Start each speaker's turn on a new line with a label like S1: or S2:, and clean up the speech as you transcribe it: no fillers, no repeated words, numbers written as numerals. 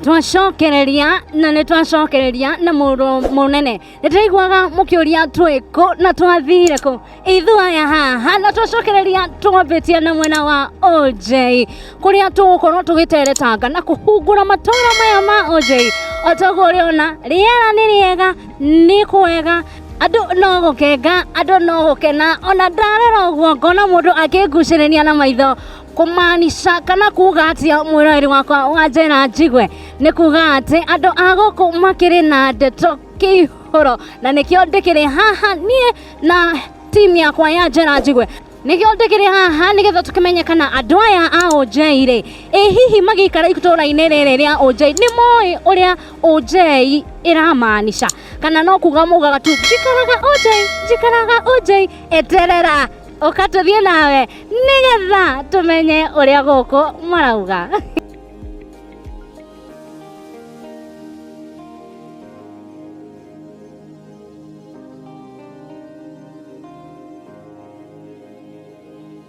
S1: Nitwashokereria na nitwashokereria na munene nitwaiguaga mukiuria twiko na twathire ku ithu aya haha na twashokereria twambitie na mwena wa OJ kuria tugukorwo tugiteretanga na kuhungura matora maya ma OJ otaguo riona riera ni riega ni kwega andu no gukenga andu no gukena ona ndarera uguo ngona mundu akigucirania na maitho kumaanisha kana kuga atia mwirari wakwa wa NjeraNjigue ni kuga ati andu aguku makiri na ndeto kihuro na nikio ndikiri haha nie na timu yakwa ya NjeraNjigue nikio ndikiri haha nigetha tukimenyekana andu aya a OJ ri hihi magikara itura-ini riri ria OJ ni moi uria OJ iramaanisha kana no kuga mugaga tu jikaraga OJ eterera ukatuthie nawe nigetha tumenye uria guku marauga.